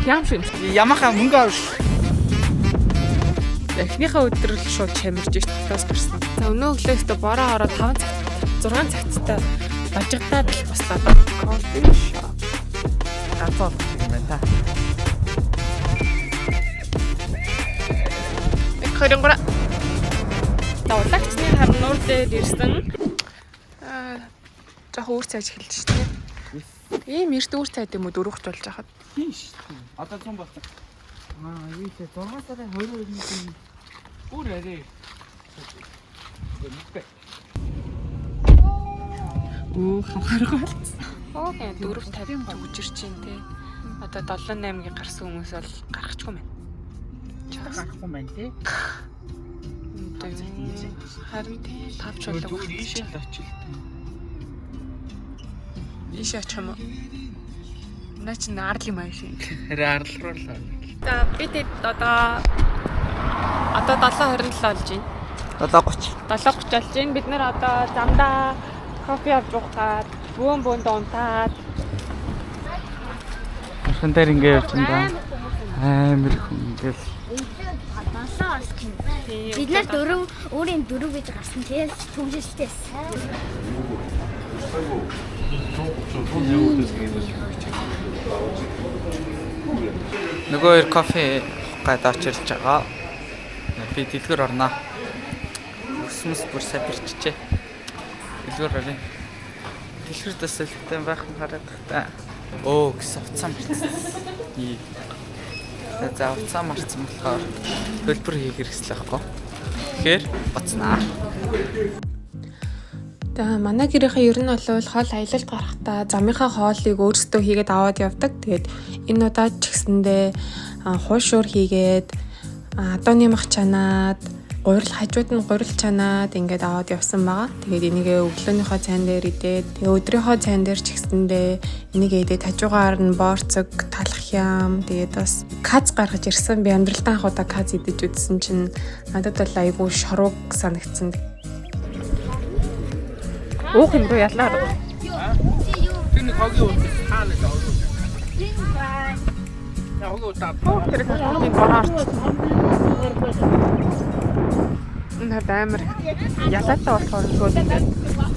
Ям шиг. Ямаха мөнгө авш. Эхнийхээ өдөр л шууд чамирж штатаас гарсан. За өнөө өглөөс дэ бороо ороод 5 цаг 6 цагтаа бажигдаад баслаа. Кофе шоп. Ганцаар юм байна та. Хөрөнгөрө. Тавлагчны харнуур дээр ирсэн. Жохо үүр цайж эхэлж штэ. Ийм эрт үүр цайд юм уу дөрөвч болж хахад. Тийм шүү. Одоо 100 болтой. Юу ч 6 сарын 22-ний бүр арай. Оо хамааргаал. Оо 450 төгжирч чинь те. Одоо 7-8-гийн гарсан хүмүүс бол гарахгүй мэн. Гарахгүй байна те. Харин тавч болдог. Ийшээ л очил. Ийшээ очих юм уу? Наач наарл юм аа шин. Харин арал руу л. За бид одоо 7:27 болж байна. 7:30. 7:30 болж байна. Бид нэр одоо замдаа кофе авч уухад, бөөнд унтаад. Машин дээр ингэ явж байна. Амар хүн ингээл. Бид нар өөрийн дөрөв гэж гарсан. Тэгээд төгжөлтэй. Нөгөө хоёр кофе гад очирч байгаа. Би дэлгэр орноо. Өсмөс бүр сабирчжээ. Дэлгэр орё. Дэлгэр дэсэлтэй байх юм хараад та. Оо гэсэн уцаа марцсан. За уцаа марцсан болохоор хөлбөр хийх хэрэгсэл байхгүй. Тэгэхээр боцнаа. За манай гэрийнхээ ер нь бол хоол аялалд гарахдаа замынхаа хоолыг өөрсдөө хийгээд аваад явдаг. Тэгээд энэ удаад ч гэсэндээ хуушуур хийгээд адууны мах чанаад, гурил хажууд нь гурил чанаад ингээд аваад явсан байгаа. Тэгээд энийгээ өглөөнийхөө цайн дээр идээд, тэгээд өдрийнхөө цайн дээр ч гэсэндээ энийгээ идээд хажуугаар нь боорцог, талах яам, тэгээд бас каз гаргаж ирсэн. Би амьдралдаа анх удаа каз идэж үзсэн чинь надад бол айгүй шорууг санагдсан. Уух юм руу яллаа. Тэр хогийн уур хаана л авах вэ? Яг хогийн удаа. Тэр хогийн борооч. Энэ амар ялаатай болохоор шууд ингээд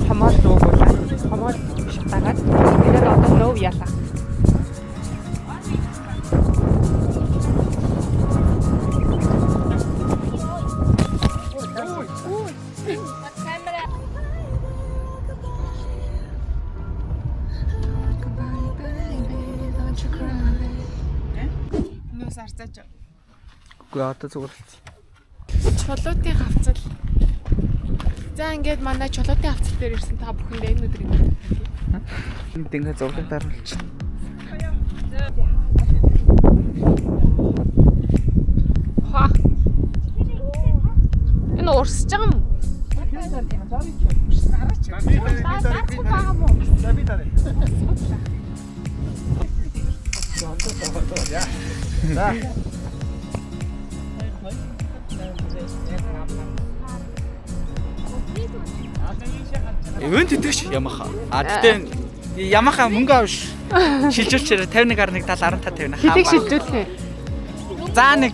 хомоол руугуулаа. Хомоол шатагаад тэгээд одоо нөв ялаа. Үгүй одоо зүгээр л. Чулуутын хавцал. За ингээд манай чулуутын хавцал дээр ирсэн та бүхэндээ энэ өдрийг Энд ингээ зураг даруулчих. Ха. Энэ урсж байгаа юм уу? Эвент итгэж Ямаха. Тэгтээ Ямаха мөнгө авш. Шилжүүлчихээр 51.70 15 50 Хэдийг шилжүүлэх. За нэг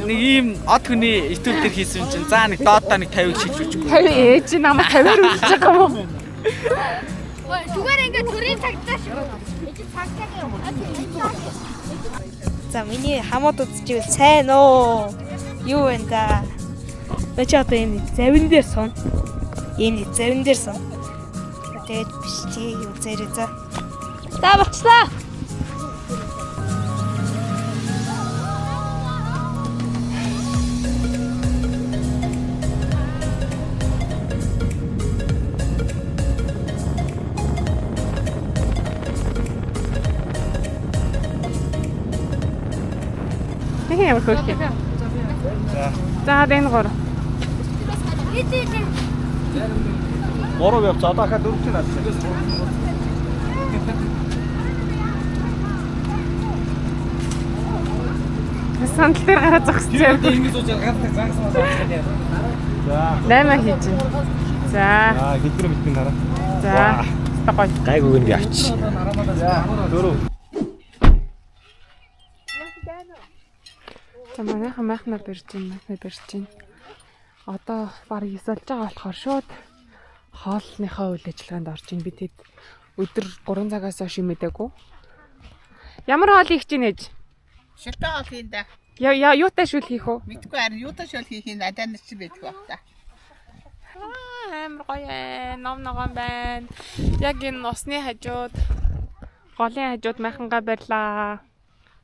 ийм од хүний YouTube дээр хийсэн чинь за нэг доотоо нэг 50-ыг шилжүүлчих. 50 ээж намайг 50-аар үлдчих байгаа юм уу? Зүгээр ингээд төрийн цагтаа шүү. За миний хамууд үзчихвэл сайн оо. Юу вэ да? Бачи одоо энэ завин дээр сон. Энэ завин дээр сон. Тэгээд биш чи юу зэрэг за. За болчлаа. Нэг ямар хөөрхий. За энэ гор. Бороо явж одоо хаа дөрвч наас. Сандал дээр гараад зогсчихъя. Ингэж ууж ганцхан зангасан байна. За. 8 хийж байна. За. Хэдгээр мэдэн хараа. За. Стогой. Гайг өгнө би авч. За. Дөрөв. За манайхан майхнаар барьж байна. Одоо баг ясалж байгаа болохоор шууд хоолныхаа үйл ажиллагаанд орж ийн би тэд өдөр 3 цагаас хойш мэдээгүй. Ямар хоол хийх гэж нэж? Шилтэй хоол хийн да. Юутай шүл хийх үү? Мэдгүй харин юутай шил хийх надад нэг чи байдаг баг та. Амар гоё ном ногоон байна. Яг энэ усны хажууд голын хажууд майхангаа барьлаа.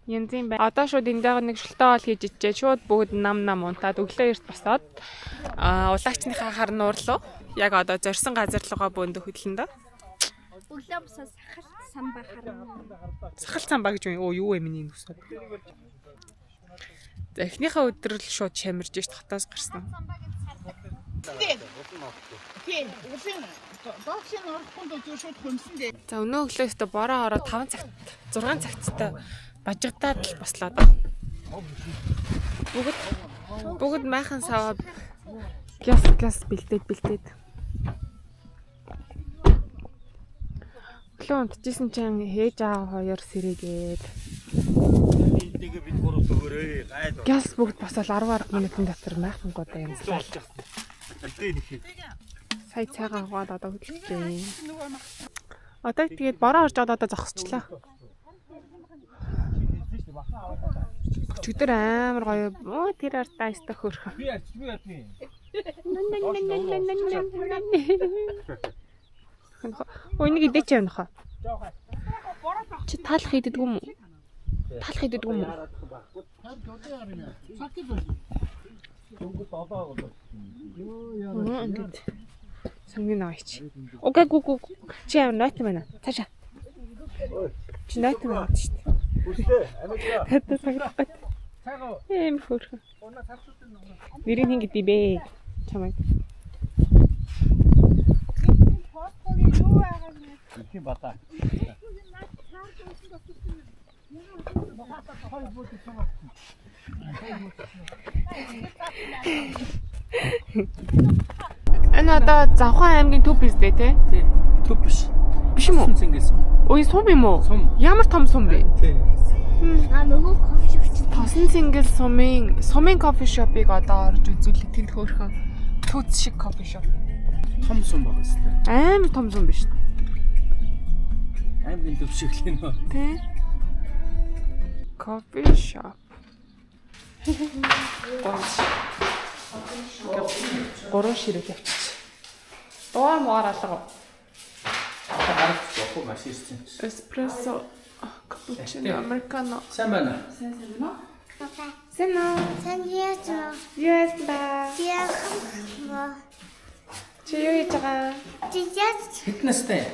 Янзын байна. Одоо шууд энэ дээр нэг шилтэй хоол хийж ичээ. Шууд бүгд нам унтаад өглөө эрт босоод улагчныхаа хар нуурлуу. Яг одоо зорьсон газар руугаа бөөндө хөдлөн дөө. Өглөө босоо сахал самбаа харна. Сахал самбаа гэж юу вэ миний нүсэд. За эхнийхээ өдрөл шууд чамирж шít хотоос гарсан. Тийм. Үсэн докшин орхон дөө шууд хөмсөн дээ. За өнөө өглөө өстө бороо ороо 5 цагт 6 цагттай бажигдаад л бослоо да. Бүгд майхан саваа гяс бэлдээд. Өглөө унтчихсан чинь хээж аа хоёр сэрээгээд. Тэгээ бид гурав төгөрөө гайд. Гяс бүгд босоод 10 минутын дотор майхан годаа янзлаа. Сая цагаан хаваад одоо хөдлөжээ. Одоо тэгээд бороо орж одоо зогсчлаа. Өчигдөр амар гоё. Тэр артаа өстө хөөрхөн. Би яа. Ой нэг идэж явна хаа. Чи таалах хийдэг юм уу? Ингээд сангийн аваач. Окей гү. Чи ямар ноот юм байна? Цаашаа. Чи ноот юм байна шүү дээ. Үстэй. Амиглаа. Цагаат. Цагаа. Эм хөөрхөн. Нэрийн хин гэдэг бэ? Чамайг. Чи бата. Энэ одоо Завхан аймгийн төв биз дээ тий? Төв биш. Биш юм уу? Цингээс. Ой сум юм уу? Сум. Ямар том сум бэ? Тий. Нөгөө кофе шоп. Тосон цингэл сумын кофе шопыг одоо орж үзүүлэх тэнд хөөрхөн төц шиг кофе шоп. Том сум баг өстэй. Амар том сум биш. Аймгийн төв шиг л нөө. Тий? Кофе шоп. Гурван ширээ тавьчих. Доор моор алга. Харах жоохон маш ирсэн. Эспрессо, капучино, американо. Сайн байна. Сэно. Саньяа. Yes ба. Яа. Чи юу хийж байгаа? Тият Фитнестэй.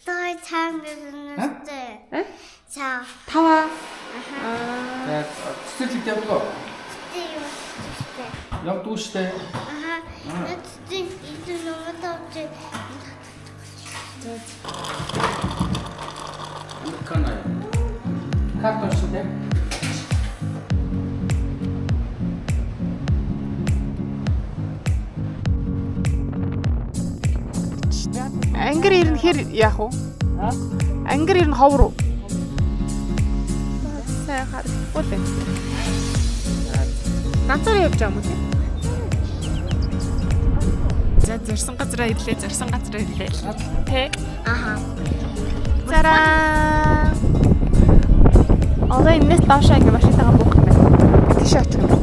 той цаангастай. За. Тава. За цэцэрлэг явдаг. Тийм. Явдаг штэ. Тэгтээ энэ номер Американо. Картон штэ. Ангир ирнэ хэр яах вэ? Ангир ирнэ ховор уу? Сайн харахгүй л. Ганцаар явж байгаа юм уу те? За зорсон газараа ирлээ. Тэ? Аха. Зараа. Одоо энэс доошоо ингэ машинтайгаа буух юм байна. Тийш очих юм.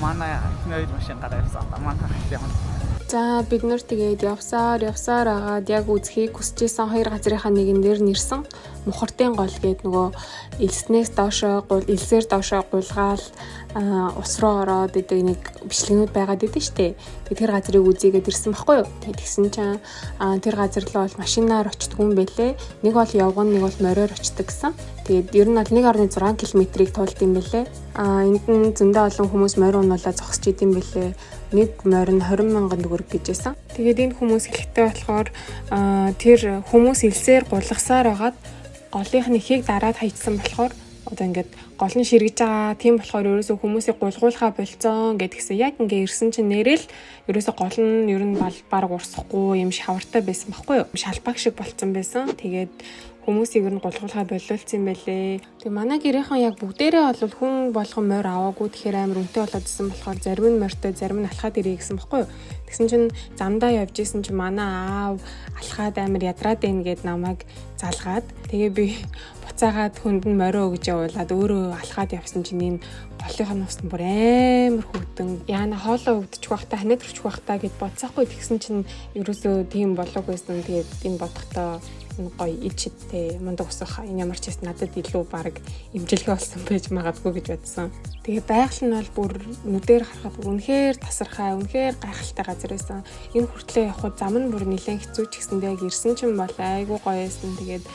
Манай нэр машин гараа явсан. Манай явна. За бид нар тэгээд явсаар агаад яг үзхийг хүсэжсэн хоёр газрынхаа нэгэн дээр нэрсэн мухартын гол гээд нөгөө элснээс доошоо элсээр доошоо гулгаал ус руу ороод идэг нэг бичлэгнүүд байгаад идэв штэ. Тэгээд тэр газрыг үзийгээд ирсэн баггүй юу. Тэгээд тэгсэн чинь тэр газар руу бол машинаар очтгүй юм бэлээ. Нэг бол явган, нэг бол мориор очдог гэсэн. Тэгээд ер нь бол 1.6 км-ийг туулд юм бэлээ. Энд нь зөндөө олон хүмүүс морь унуулаад зогсож идэм бэлээ. Нэг морь нь 20,000 төгрөг гэжсэн. Тэгээд энэ хүмүүс хэлэхдээ болохоор тэр хүмүүс илсээр гулгасаар байгаад голынх нь ихийг дараад хайцсан болохоор одоо ингээд гол нь ширгэж байгаа. Тийм болохоор ерөөсөө хүмүүсийг гулгуулхаа болцсон гэдгсэн. Яг ингээ ирсэн чинь нэрэл ерөөсөө гол нь ер нь баг урсахгүй юм шавартай байсан байхгүй юу? Шалбаг шиг болцсон байсан. Тэгээд хүмүүсийг ер нь гулгуулхаа болиулсан юм байлээ. Тэгээ манай гэрийнхэн яг бүгдээрээ бол хүн болгон морь аваагүй. Тэгэхээр амар үнэтэй болоод исэн болохоор зарим нь морьтой, зарим нь алхаад ирээ гэсэн байхгүй юу? Тэгсэн чинь замдаа явж исэн чинь манай аав алхаад амар ядраад байна гэд намайг залгаад. Тэгээ би буцаагаад хүнд нь морио гэж явуулаад өөрөө алхаад явсан чинь энэ голынх нь ус бүр амар хөвдөн. Яана хоолоо өвдөж байхдаа ханаад өрчих байхдаа гэд бодсаахгүй. Тэгсэн чинь ерөөсөө тийм болоог байсан. Тэгээд энэ бодохдоо гоё ичтэй мундаг усах энэ ямар ч хэс надад илүү баг имжлэгээ болсон байж магадгүй гэж бодсон. Тэгээ байгаль нь бол бүр нүдээр харахад бүр үнэхээр тасархай, үнэхээр гайхалтай газар байсан. Энэ хүртлээр явхад зам нь бүр нэлээд хэцүү ч гэсэндээ ирсэн чинь бол айгүй гоё байсан. Тэгээд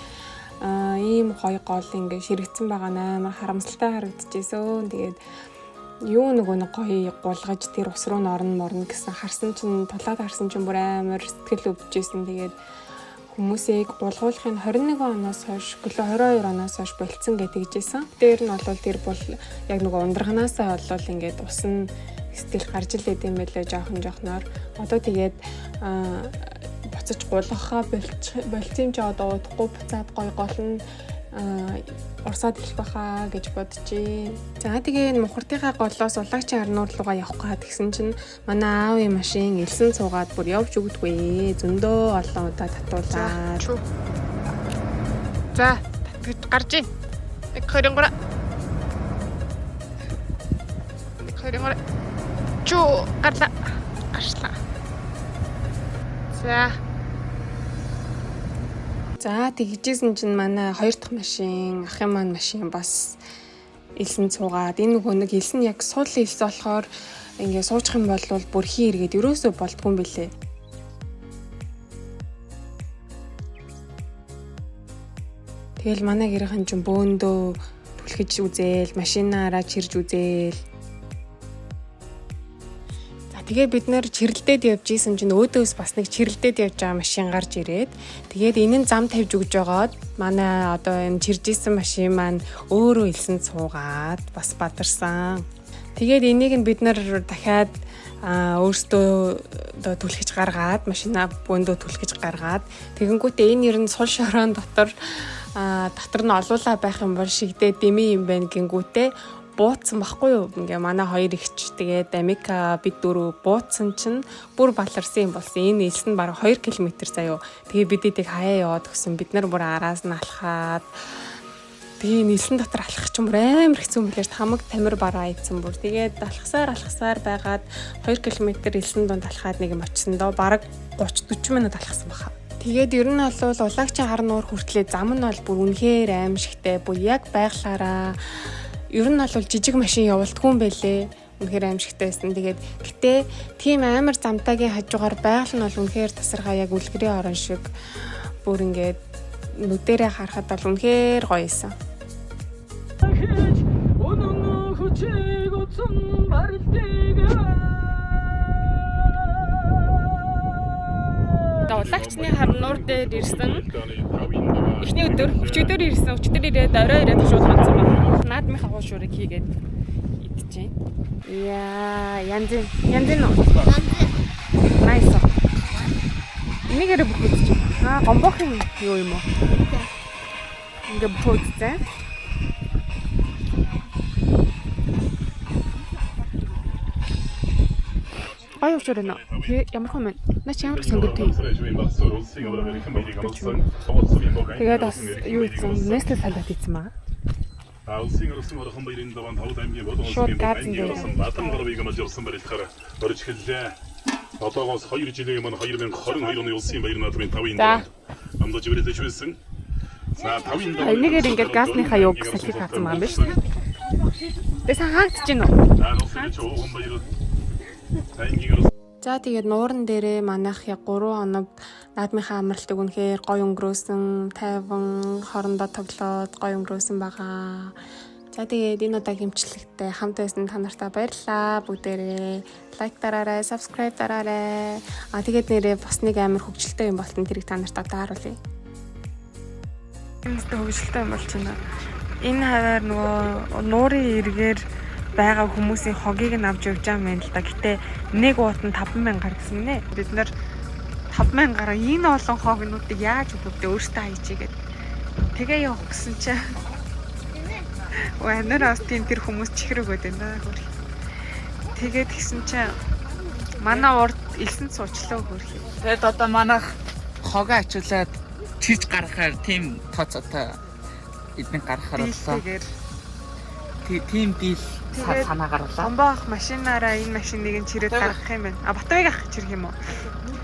ийм гоё гол ингээ ширэгдсэн байгаа нээр харамсалтай харагдчихсэн. Тэгээд юу нэг гоё гулгаж тэр ус руу норно гэсэн харсан чинь тулаад харсан чинь бүр амар сэтгэл өвдөжсэн. Тэгээд хүмүүсийг гулгуулахын 21 оноос хойш, 22 оноос хойш болцсон гэж тэгжсэн. Дээр нь бол тэр бол яг нэг ундрахнаасаа болол ингээд ус нь сэтгэл гарч илээд юм байлаа жоохноор. Одоо тэгээд буцаж гулгахаа болцсон ч одоо удахгүй буцаад гоё гол нь урсаад ирэх байхаа гэж бодчихъя. За тэгээ мухартынхаа голоос улагчийн арнуур руугаа явах гээд гисэн чинь манай аавын машин элсэн цуугаад бүр явж өгдөггүй. Зөндөө олон удаа татуулаад. За татгаж гарч ийн. 123. 123. Чуу гарла. Гарчлаа. За тэгжсэн чинь манай хоёр дахь машин, ахын маань машин бас элсэн цуугаад энэ нөгөө нэг элсэн яг суулын элс болохоор ингээ суучих юм бол бүр хий эргээд ерөөсөө болдгүй юм билээ. Тэгэл манай гэрийнхэн чинь бөөндөө түлхэж үзээл, машинаараа чирж үзээл. Тэгээ бид нэр чирлдээд явж исэн чинь өөдөөс бас нэг чирлдээд явж байгаа машин гарч ирээд тэгээд энэ нь зам тавьж өгж жагаад манай одоо энэ чирж исэн машин маань өөрөө элсэн цуугаад бас бадарсан. Тэгээд энийг нь бид нэр дахиад өөрсдөө одоо түлхэж гаргаад машинаа бөөндөө түлхэж гаргаад тэгэнгүүтээ энэ ер нь сул шороон дотор нь олуулаа байх юм бол шигдээ дэмий юм байна гингүүтээ бууцсан байхгүй юу? Ингээ манай хоёр ихч тэгээд Амика бид дөрөв бууцсан чинь бүр баларсан юм болсон. Энэ элс нь бараг 2 км заяо. Тэгээ бид эдийг хаяа яваад өгсөн. Бид нар бүр араас нь алхаад тэгээ нэлсэн дотор алхах ч юм амар хэцүү юм билээ. Хамаг тамир бараа ийдсэн бүр. Тэгээд алхасаар байгаад 2 км элсэн донд алхаад нэг юм очсон доо бараг 30-40 минут алхасан баха. Тэгээд ер нь бол улагчийн хар нуур хүртлээ зам нь бол бүр үнэхээр аимшигтэй. Бүр яг байглаараа ер нь бол жижиг машин явуулдгүй юм байлээ. Үнэхээр аимшигтай байсан. Тэгээд гэтээ тийм амар замтаагийн хажуугаар байгаль нь бол үнэхээр тасархаа яг үлгэрийн орон шиг бүр ингээд нүдэрээ харахад бол үнэхээр гоё байсан. Улагчны хар нуур дээр ирсэн. Эхний өчигдөр ирсэн. Өчигдөр ирээд орой ирээд шууд ганцсан байна. Наадмынхаа хуушуурыг хийгээд идчихээн. Яа, янз нөө. Найс. Энийгээр бүхэлдэж байна. Гомбохын юу юм уу? Ингээ бүхэлдэж. Ай уушраа нэ. Ямар хөө мэн. Наач ямар сонготой. Тэгээд бас юу ийсэн? Нэстэ салат ийсэн маа. Улсын орхон баярын даван Тавд аймгийн Бодгон Батан гарвыг амж явсан барилдахаар орж эхэллээ. Одоогоос 2 жилийн өмнө 2022 оны улсын баяр наадмын 5-ын амдаж ирэлж байсан. За 5-ын энийг ингээд газныхаа юг салхийг хаасан байгаа юм байна шүү. Тэсэн хаагдаж гин үү? Алсын жоохон баяр. Тайнгигээр За тэгээд нууран дээрээ манайх яг 3 хоног наадмынхаа амралтыг үнэхээр гоё өнгөрөөсөн, тайван, хоорондоо тоглоод гоё өнгөрөөсөн байгаа. За тэгээд энэ удаагийн имчилэгтээ хамт байсан та нартай баярлалаа. Бүгдээрээ лайк дараарай, subscribe дараарай. Тэгээд нэрээ босныг амар хөгжилтэй юм болтон тэрийг та нарт одоо харуулъя. Энэ хөгжилтэй юм болж байна. Энэ хаваар нөгөө нуурын эргээр байгаа хүмүүсийн хогийг нь авч явж байгаа юм байна л да. Гэтэ нэг уут нь 50000 гэсэн нэ. Бид нэр 50000-аар энэ олон хогнуудыг яаж өгөвдөө өөртөө хайчихгээд тэгээ явах гэсэн чинь өнөр астын тэр хүмүүс чихрэг өгöd байна хөрх. Тэгээд гисэн чинь манай урд элсэн суучлаа хөрх. Тэгэд одоо манайх хогоо ачуулаад чирж гаргахаар тийм тооцоотой эднийг гаргахаар болсон. Тийм дийл санаа гарлаа. Амбаах машинаараа энэ машиныг нь чирээд гаргах юм байна. Батбайг ах чирэх юм уу?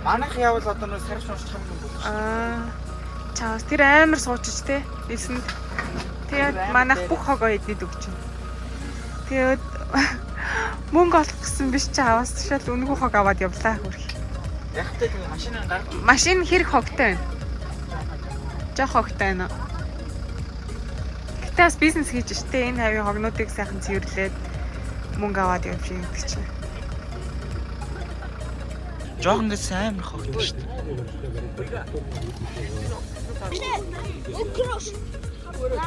Манайх явал одоо нөө сарвч унших юм байна. Чаас тэр амар суучиж те. Элсэнд. Тэгээд манайх бүх хогоо эднэд өгч байна. Тэгээд мөнгө олох гэсэн биш чи аваас тушаал үнэгүй хог аваад явлаа хөрх. Яг тэ тийм машинаа гаргах. Машин хэрэг хогтой байна. Жоо хогтой байна. Гэтээс бизнес хийж штэ энэ хавийн хогнуудыг сайхан цэвэрлээд мөнгө аваад явж юм гэж чинь. Жохон гэж амар хогтой штэ.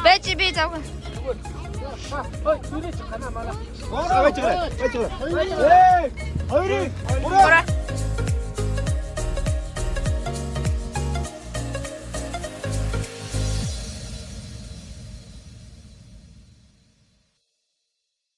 Бэжи би зав. Ой, юуны ч хана мала. Ой, байж байгаа.